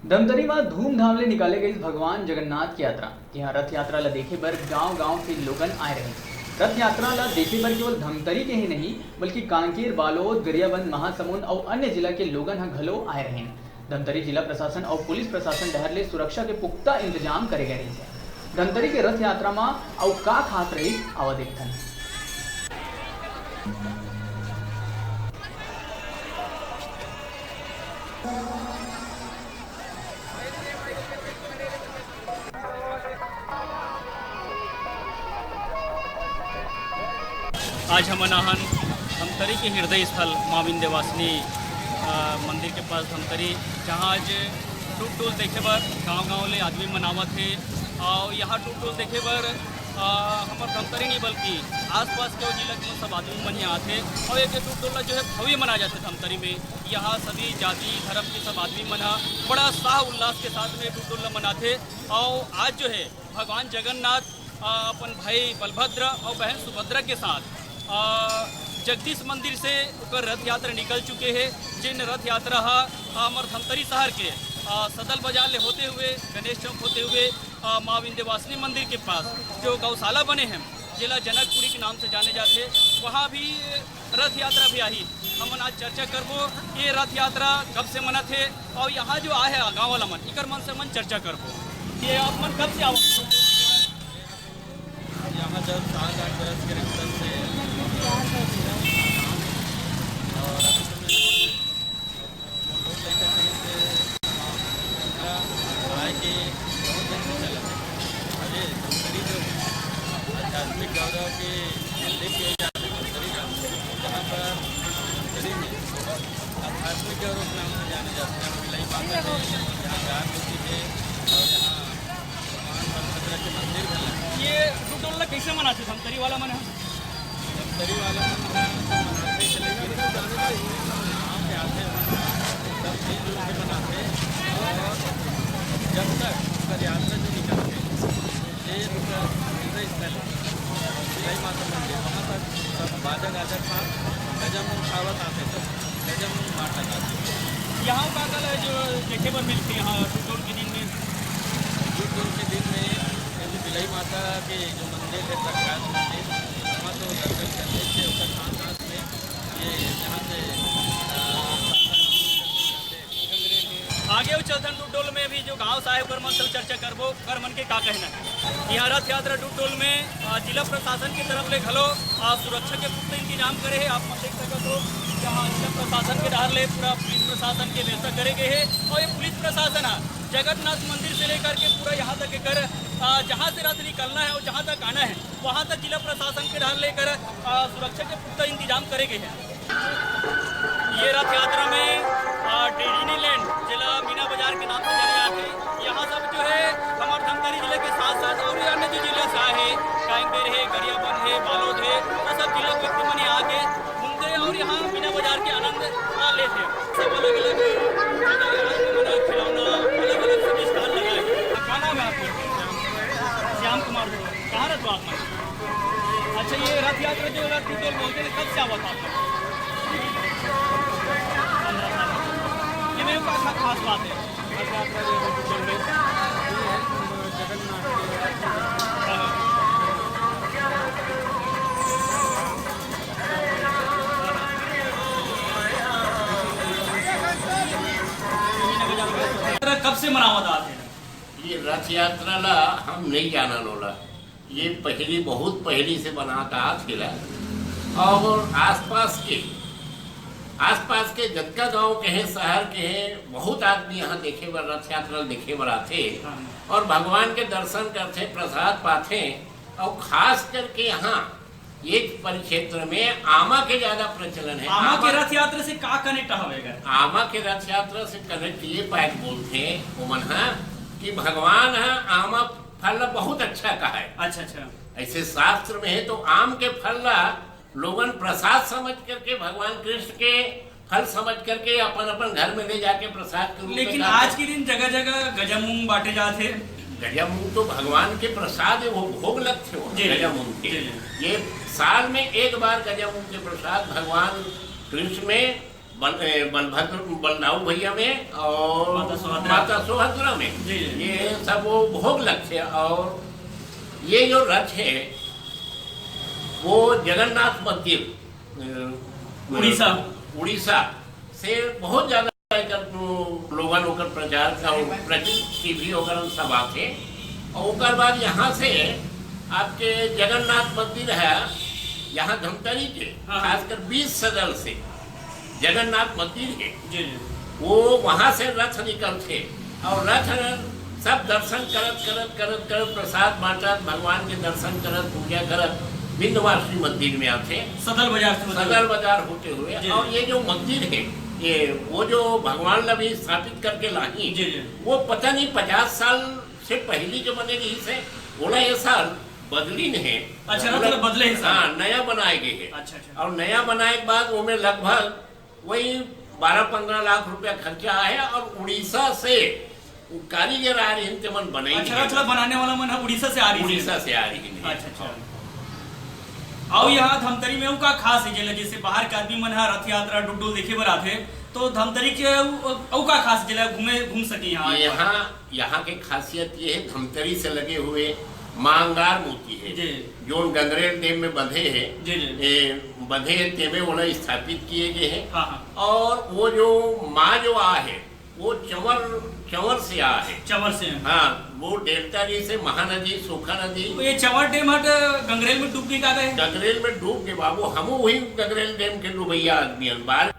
धमतरी में धूमधाम ले निकाले गई भगवान जगन्नाथ की यात्रा। यहाँ रथ यात्रा ला देखे बर गांव-गांव के लोगन आए रहे। रथ यात्रा ला देखे बर केवल धमतरी के ही नहीं बल्कि कांकेर, बालोद, गरियाबंद, महासमुंद और अन्य जिला के लोगन ह घलो आए रहे। धमतरी जिला प्रशासन और पुलिस प्रशासन डहर ले सुरक्षा के पुख्ता इंतजाम करे गए रहे। धमतरी के रथ यात्रा में और का खास रही आवा देखथन। आज हम अनाहन धमतरी के हृदय स्थल माँ विंध्यवासिनी मंदिर के पास धमतरी, जहाँ आज टूट टोल देखे बर गांव-गांव ले आदमी मनावत है। और यहाँ टूट टोल देखे बर हमारे धमतरी नहीं बल्कि आसपास के जिला के सब आदमी मन यहाँ आते। और एक टूट टोल जो है भव्य मनाया जाता है धमतरी में। यहाँ सभी जाति धर्म के सब आदमी मन बड़ा उत्साह उल्लास के साथ में टूट टोल मनाते। और आज जो है भगवान जगन्नाथ अपन भाई बलभद्र और बहन सुभद्रा के साथ जगदीश मंदिर से उकर रथ यात्रा निकल चुके हैं। जिन रथ यात्रा हमारे धमतरी शहर के सदल बाजार ले होते हुए गणेश चौक होते हुए माँ विंध्यवासिनी मंदिर के पास जो गौशाला बने हैं जिला जनकपुरी के नाम से जाने जाते, वहाँ भी रथ यात्रा भी आई। हम आज चर्चा करबो ये रथ यात्रा कब से मना थे और यहाँ जो आए है गाँव वाला मन इकर मन से मन चर्चा करबो। ये आप मन कब से आओ? यहाँ जब 7-8 बरस के रिश्तन से और आए के बहुत दिन से चला अरे धमतरी जो आध्यात्मिक गौरव के मंदिर किए जाते धमतरी का, जहाँ पर धमतरी में आध्यात्मिक गौरव के नाम से जाने जाते हैं मिलाई माता है, जहाँ गाय होती है और जहाँ भगवान बलभद्र के मंदिर बने। ये टूटोला कैसे मनाते धमतरी वाला मन है? धमतरी वाला मनाते चले गए गाँव के आते हैं सब मिलजुल के मनाते। और जब तक उनका यात्रा जो निकलते ये उनका हृदय स्थल मिलाई माता मंदिर, वहाँ तक सब बाजा गाजा था गजम उठावत आते थे, गजम माटा गाते। यहाँ का कल जो देखे पर मिलते हैं यहाँ टूटोल के दिन में, टूटोल के दिन में मिलाई माता के जो मंदिर है प्रकाश मंदिर, वहाँ तो दर्शन करते थे उसका खास में ये यहाँ से आगे चलतन टूटोल में भी जो गांव साहेब कर मन से चर्चा करबो कर मन के का कहना है। यहाँ रथ यात्रा टूटोल में जिला प्रशासन की तरफ ले घलो सुरक्षा के पुख्ता इंतजाम करे है। आप देख सकते हो यहाँ जिला प्रशासन के डाल ले पूरा पुलिस प्रशासन के व्यवस्था करे गए है। और ये पुलिस प्रशासन जगन्नाथ मंदिर से लेकर के पूरा यहाँ तक कर जहाँ से रथ निकलना है और जहाँ तक आना है वहाँ तक जिला प्रशासन के डाल लेकर सुरक्षा के पुख्ता इंतजाम करे गए हैं। ये रथ यात्रा में डिज्नीलैंड जिला मीना बाजार के नाम से जाने जाते हैं। यहाँ सब जो है हमारे धमतरी जिले के साथ साथ और अन्य जो जिले से आए हैं, कांकेर है, गरियाबंद है, बालोद है, वो सब जिले के व्यक्ति मन यहाँ आके घूमते और यहाँ मीना बाजार के आनंद लेते हैं। सब अलग अलग खिलौना अलग अलग सभी स्थान लगाए। क्या नाम है आपको? श्याम कुमार। कहाँ रहते हो आप? अच्छा, ये रथ यात्रा जो रथ टूटोल बोलते हैं कब से आवा था आपका? क्या खास बात है रथ यात्रा जो है टूटोल में? कब से मनावत आते हैं? ये रथ यात्रा ला हम नहीं जाना लोला, ये पहली बहुत पहली से बनाता थिला। और आसपास के जतका गांव के हैं, शहर के हैं, बहुत आदमी यहाँ देखे बर रथ यात्रा देखे बर आते और भगवान के दर्शन करते, प्रसाद पाते। और खास करके यहाँ एक परिक्षेत्र में आमा के ज्यादा प्रचलन है। आमा के रथ यात्रा से का कनेक्ट हवेगा? आमा के रथ यात्रा से कनेक्ट ये पाए बोलते हैं ओमन कि भगवान आमा फल बहुत अच्छा कहा है। अच्छा, ऐसे शास्त्र में है तो आम के फल लोगन प्रसाद समझ करके भगवान कृष्ण के फल समझ करके अपन अपन घर में ले जाके प्रसाद के रूप में। लेकिन आज के दिन जगह जगह गजामुंग बांटे जाते। गजामुंग तो भगवान के प्रसाद है, वो भोग लगते हो गजामुंग के। ये साल में एक बार गजामुंग के प्रसाद भगवान कृष्ण में बलभद्र बलदाऊ भैया में और माता माता सुभद्रा में जी। ये सब वो भोग लक्ष्य। और ये जो रथ है वो जगन्नाथ मंदिर उड़ीसा से बहुत ज्यादा लोगन ओकर प्रचार का प्रचलित टीवी वगैरह सब आते। और उसके बाद यहाँ से आपके जगन्नाथ मंदिर है यहाँ धमतरी के, खासकर 20 सदर से जगन्नाथ मंदिर है जी। वो वहाँ से रथ निकलते और रथ सब दर्शन करत करत करत करत प्रसाद बांटत, भगवान के दर्शन करत, पूजा करत विंध्यवासिनी मंदिर में आते सदर बाजार होते हुए। और ये जो मंदिर है ये वो जो भगवान ने भी स्थापित करके लाई जी। वो पता नहीं 50 साल से पहले जो बनेगी इसे बोला ये साल बदली नहीं है। अच्छा, रथ बदले ही साल। हाँ, नया बनाए गए है। अच्छा। और नया बनाए के बाद वो में लगभग वही 12-15 लाख रुपया खर्चा आया। और उड़ीसा से कारीगर आ रही है मन बने। अच्छा, रथ बनाने वाला मन उड़ीसा से आ रही है। उड़ीसा से आ रही है। अच्छा। और यहाँ धमतरी में का खास है जैसे बाहर के आदमी मन रथ यात्रा डुडुल देखे बर आते तो धमतरी के का खास जिला घूम सके यहाँ के खासियत ये है धमतरी से लगे हुए मांगार मोती है जो गंगरेल डैम में बंधे हैं बंधे तेमे उन्हें स्थापित किए गए हैं। और वो जो माँ जो आ है वो चंवर से आ है। चंवर से हाँ, वो डेल्टा जी से महानदी सोखा नदी तो ये चंवर डैम हट गंगरेल में डूब के का गए। गंगरेल में डूब के बाबू हम वही गंगरेल डैम के डूबैया आदमी बाहर